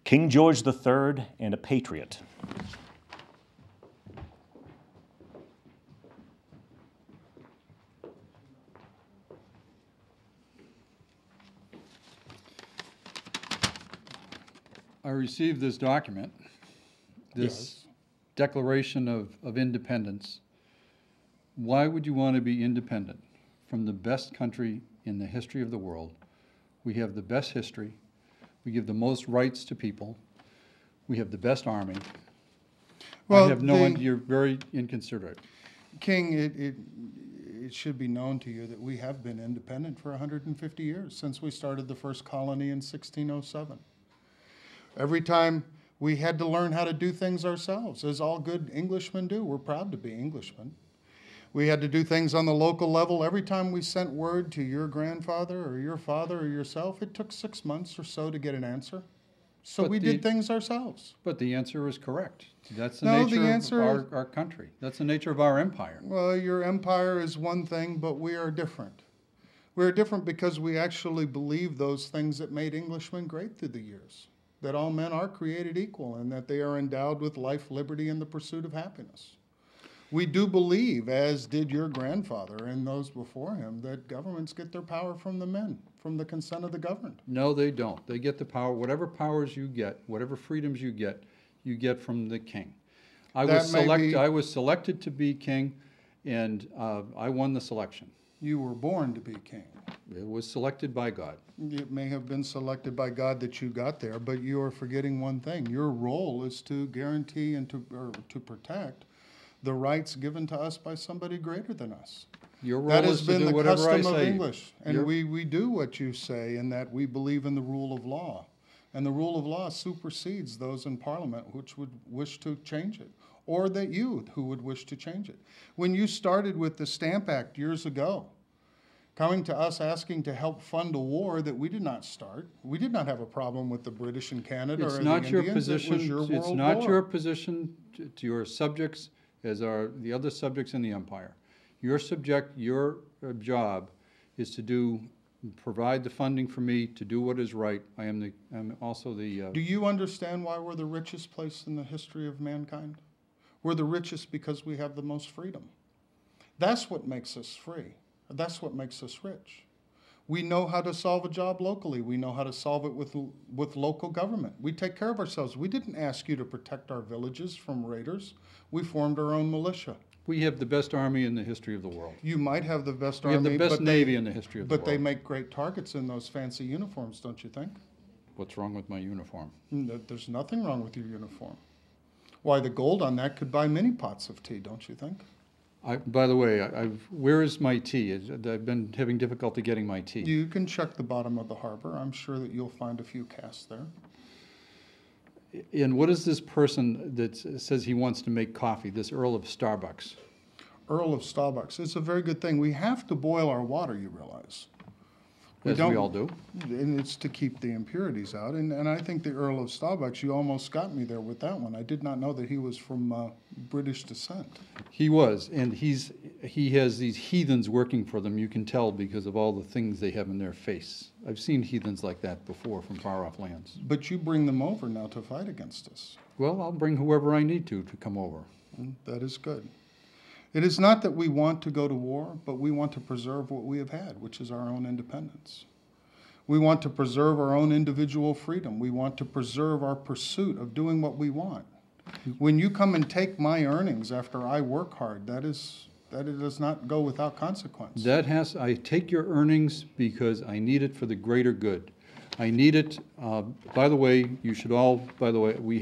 King George III and a patriot. I received this document, this Declaration of Independence. Why would you want to be independent from the best country in the history of the world? We have the best history. We give the most rights to people. We have the best army. Well, I have no idea. You're very inconsiderate. King, it should be known to you that we have been independent for 150 years, since we started the first colony in 1607. Every time we had to learn how to do things ourselves, as all good Englishmen do. We're proud to be Englishmen. We had to do things on the local level. Every time we sent word to your grandfather or your father or yourself, it took 6 months or so to get an answer. So we did things ourselves. But the answer is correct. That's the nature of our country. That's the nature of our empire. Well, your empire is one thing, but we are different. We're different because we actually believe those things that made Englishmen great through the years. That all men are created equal and that they are endowed with life, liberty, and the pursuit of happiness. We do believe, as did your grandfather and those before him, that governments get their power from the men, from the consent of the governed. No, they don't. They get the power, whatever powers you get, whatever freedoms you get from the king. I was selected to be king, and I won the selection. You were born to be king. It was selected by God. It may have been selected by God that you got there, but you are forgetting one thing. Your role is to guarantee and to protect the rights given to us by somebody greater than us. Your role is to do whatever I say. That has been the custom of English. And we do what you say in that we believe in the rule of law. And the rule of law supersedes those in Parliament which would wish to change it, or that you who would wish to change it. When you started with the Stamp Act years ago, coming to us asking to help fund a war that we did not start. We did not have a problem with the British in Canada or the Indians. It's not your position to your subjects as are the other subjects in the empire. Your job is to provide the funding for me to do what is right. I'm also the... Do you understand why we're the richest place in the history of mankind? We're the richest because we have the most freedom. That's what makes us free. That's what makes us rich. We know how to solve a job locally. We know how to solve it with local government. We take care of ourselves. We didn't ask you to protect our villages from raiders. We formed our own militia. We have the best army in the history of the world. You might have the best army. We have the best navy in the history of the world. But they make great targets in those fancy uniforms, don't you think? What's wrong with my uniform? There's nothing wrong with your uniform. Why, the gold on that could buy many pots of tea, don't you think? By the way, where is my tea? I've been having difficulty getting my tea. You can check the bottom of the harbor. I'm sure that you'll find a few casks there. And what is this person that says he wants to make coffee, this Earl of Starbucks? Earl of Starbucks. It's a very good thing. We have to boil our water, you realize. As we all do. And it's to keep the impurities out. And I think the Earl of Starbucks, you almost got me there with that one. I did not know that he was from British descent. He was, and he has these heathens working for them. You can tell because of all the things they have in their face. I've seen heathens like that before from far-off lands. But you bring them over now to fight against us. Well, I'll bring whoever I need to come over. That is good. It is not that we want to go to war, but we want to preserve what we have had, which is our own independence. We want to preserve our own individual freedom. We want to preserve our pursuit of doing what we want. When you come and take my earnings after I work hard, that does not go without consequence. I take your earnings because I need it for the greater good. I need it. By the way, you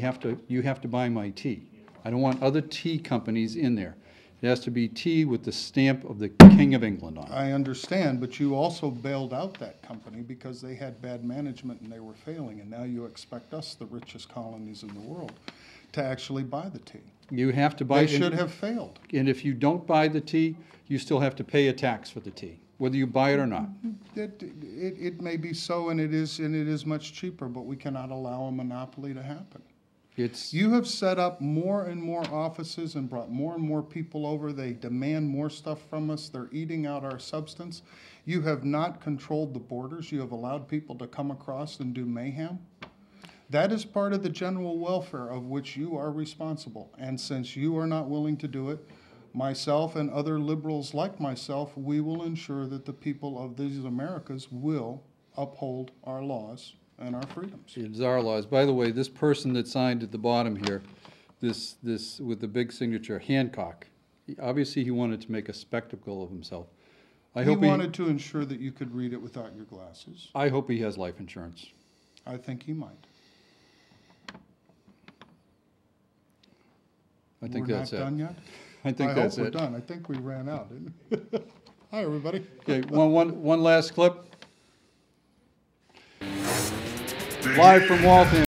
have to buy my tea. I don't want other tea companies in there. It has to be tea with the stamp of the King of England on it. I understand, but you also bailed out that company because they had bad management and they were failing, and now you expect us, the richest colonies in the world, to actually buy the tea. You have to buy. They should have failed. And if you don't buy the tea, you still have to pay a tax for the tea, whether you buy it or not. It may be so, and it is much cheaper, but we cannot allow a monopoly to happen. You have set up more and more offices and brought more and more people over. They demand more stuff from us. They're eating out our substance. You have not controlled the borders. You have allowed people to come across and do mayhem. That is part of the general welfare of which you are responsible. And since you are not willing to do it, myself and other liberals like myself, we will ensure that the people of these Americas will uphold our laws and our freedoms. It's our laws. By the way, this person that signed at the bottom here, this with the big signature, Hancock, obviously he wanted to make a spectacle of himself. I He hope wanted to ensure that you could read it without your glasses. I hope he has life insurance. I think he might. I think We're that's not it. done yet? I think that's I hope it. we're done. I think we ran out, didn't we? Hi, everybody. Okay, one last clip. Live from Waltham.